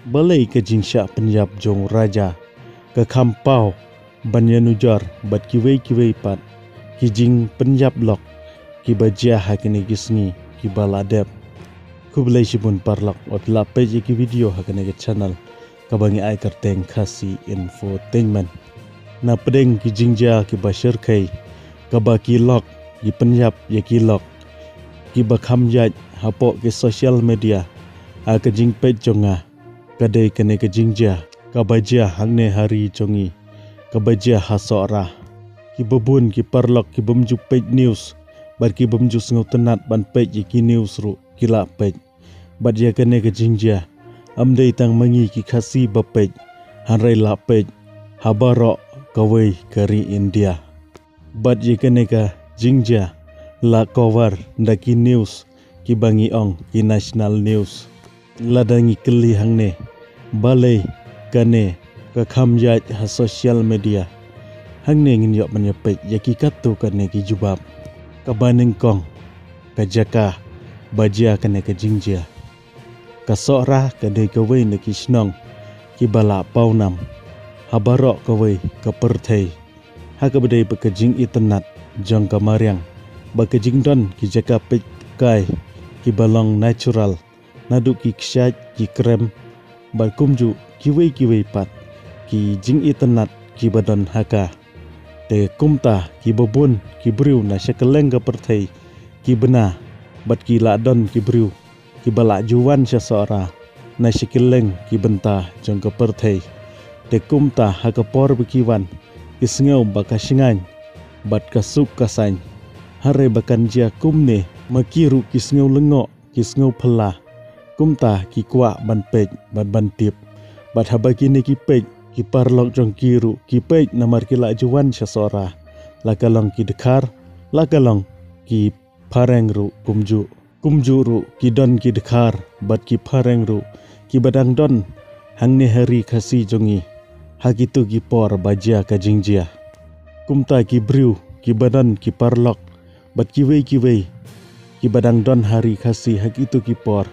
balai ke jingsha Punjab jong raja ke kampau banyanujar bat kiwei pat ki jing Punjab lok ki bajia hakini gisni ki baladep kublai sibun parlak otla page ki video hakini ke channel kabangi ai karteng khasi infotainment na pedeng ki jingja ki bashir kai kabaki lok ki Punjab ye ki lok ki bakham jaj hapo ke social media a ke jing page jonga kadai kene ke jingja kabajia hangne hari jongi kabajia hasora ki babun ki parlok ki bumju page news bar ki bumju sngo tenat ban page ki news ru kila page bad ya kene ke jingja amdei tang mangi ki khasi ba page hanrai la page habaro kawai kari India bad ya kene ka jingja la cover ndaki news ki bangi ong ki national news ladangi keli hangne balai kane ka khamjat ha social media hangne ngin yok menyepek yaki katu kane ki jubab ka baning kong ka jaka bajia kane ka jingja ka sora kane ka wei ne ki snong ki bala paunam habarok ka wei ka perthei ha ka bedai ka jing internet jong ka mariang ba ka jing don ki jaka pek kai ki balong natural naduk ki kshat ki krem bal kumju kiwei pat ki jing internet ki badon haka te kumta ki babun ki briu na shakeleng ka perthei ki bena bat ki ladon ki briu ki bala juwan sasora na shakeleng ki benta jong ka perthei te kumta haka por bikiwan ki sngau baka shingan bat ka suk kasany hare bakan jia kumne makiru ki sngau lengo ki sngau phela kumta ki kwa ban pej ban tip bat habaki ni ki pej ki parlok jong kiru ki pej namar ki la juwan sasora lakalong ki dekhar lakalong ki pareng ru kumju ru ki don ki dekhar bat ki pareng ru ki badang don hangne hari khasi jongi hakitu ki por bajia ka jingjia kumta ki briu ki badan ki parlok bat ki wei ki badang don hari khasi hakitu ki por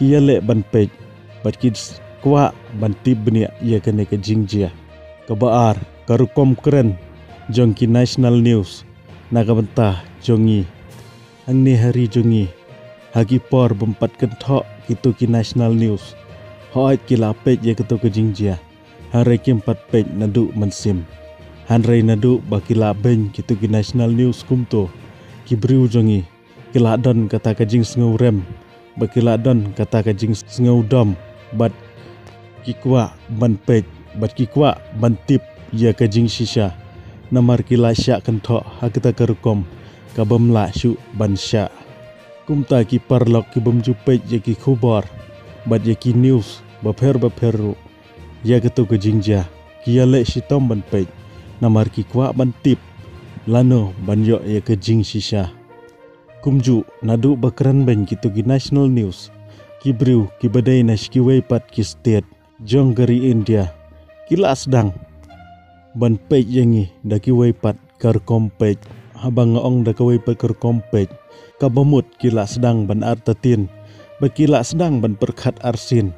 ki yale ban pej bat ki kwa ban tip benia ia kene ke jingjia ka baar karukom keren jong ki national news na ka benta jongi angni hari jongi hagi por bempat kenthok kitu ki national news hoit ki la pej ye ketu ke jingjia hare ki 4 pej nadu mensim hanrei nadu bakila ben kitu ki national news kumto ki briu jongi kila don kata ka jing sngo rem bakila don kata ka jing sngo dom bat kikwa ban pej bat kikwa ban tip ya ka jing shisha namar kila sya kenthok hakita karukom ka bamla syu ban sya kumta ki parlok ki bamju pej ya ki khubor bat ya ki news bapher ru ya ketu ka jingja ki yale sitom ban pej namar kikwa ban tip lano ban yo ya ka jing shisha kumju nadu bakran ben kitu ki national news ki briu ki badai na shkiwei pat ki state jong gari India kila sedang ban pej yangi daki wei pat kar kompej habang ong da kawei pat kar kompej kabamut kila sedang ban artatin bakila sedang ban perkhat arsin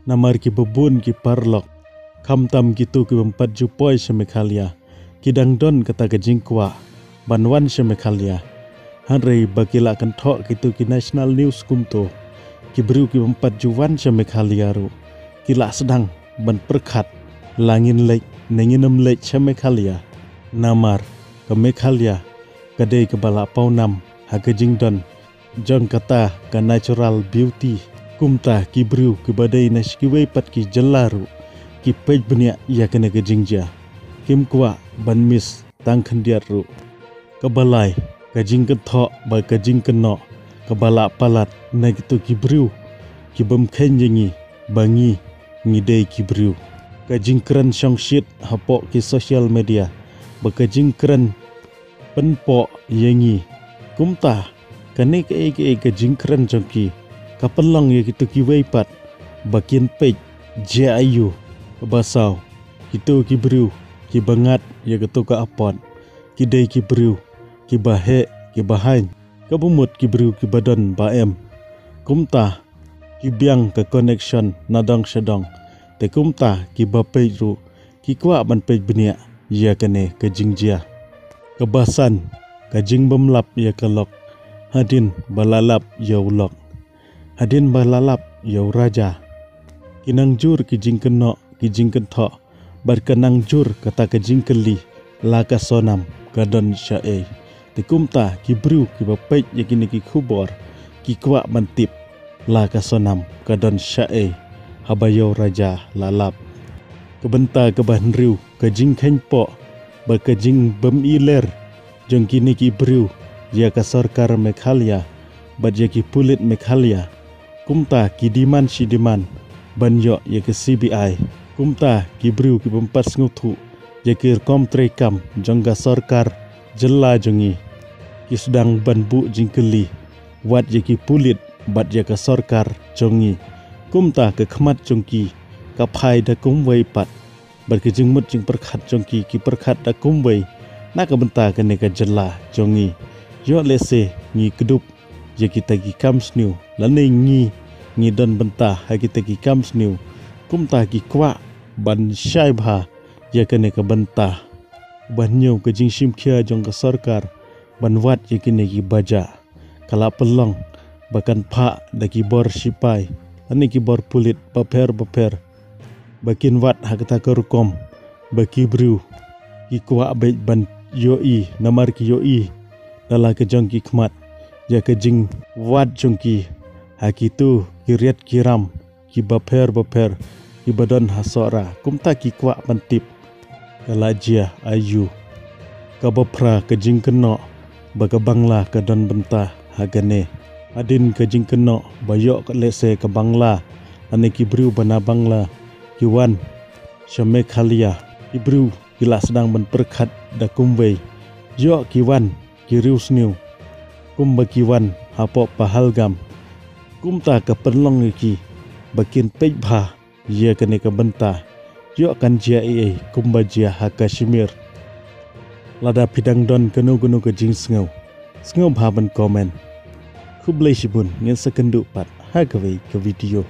namar ki babun ki parlok kamtam gitu ki bempat jupoi semekhalia kidang don kata ka jingkwa banwan semekhalia hanrei bakila kenthok gitu ki national news kumto ki briu ki bempat juwan semekhalia ru kila sedang ban perkhat langin lek nenginam lek semekhalia namar ke mekhalia kadai ke bala paunam haga jingdon jong kata ka natural beauty kumta ki briu ki badai na shkiwei pat ki jelaru ki pej benia ya kena ke jingja kim kwa ban mis tang khandiar ru ka balai ka jing kenthok ba ka jing keno ka bala palat na gitu ki briu ki bam khen yengi bangi ngidei ki briu ka jing kran shong shit hapo ki social media ba ka jing kran penpo yengi kumta kane ke jing kran jongki ka pelong ye gitu ki wei pat bakin pej jayu basau kitu ki briu ki bangat ye gitu ka apon ki dei ki briu ki bahe ki bahain ka bumut ki briu ki badan baem kumta ki biang ke connection nadang shadong te kumta ki bapej ru ki kwa ban pej benia ya kene ke jingjia kebasan ke jing bemlap ya kelok hadin balalap ya ulok hadin balalap ya raja kinang jur ki jing keno ki jing kento bar kenang jur kata ke jing keli laka sonam gadon syae te kumta ki bru ki bapej ya kini ki khubor ki kwa bantip laka sonam gadon syae habayo raja lalap kebenta keban riu ke jing khenpo ba ke jing bem iler jong kini ki bru ya ka sarkar Meghalaya ba ya ki pulit Meghalaya kumta ki diman si diman banyo ya ke CBI kumta ki bru ki bempat nguthu ya ki kom trekam jong ga sarkar jela jongi ki sedang banbu jingkeli wat ya ki pulit bat ya ka sarkar jongi kumta ke khmat jongki ka phai da kumwei pat bat ke jing mut jing perkhat jongki ki perkhat da kumwei na ka benta ke ne ka jela jongi yo lese ngi kedup ya kita ki kamsniu lane ngi don benta ha kita ki kamsniu kumta ki kwa ban syai bha ya ke ne ka benta ban nyu ke jing sim khia jong ka sarkar ban wat ya ke ne ki baja kala pelong bahkan pak daki bor sipai ani ki bor pulit baper bakin wat hakta kerukom baki bru ki kwa baik ban yoi namar ki yoi dala ke jongki khmat ya ke jing wat jongki hakitu kiriat kiram ki baper ki badan hasora kumta ki kwa bantip kalajia ayu kabapra ke jing keno baga bangla ke don benta hagane adin ke jing keno bayok ke lese ke bangla ane ki bru bana bangla ki wan Meghalaya ki bru kila sedang berperkat da kumwei yo ki wan ki rius niu kum ki wan hapo pahalgam kumta ke perlong ki bakin pej bha ye kene ke benta yo kan jia kumba jia ha Kashmir lada pidang don kenu ke jing sngau bha ban komen Kublai Shibun ngin sekendu pat ha ke video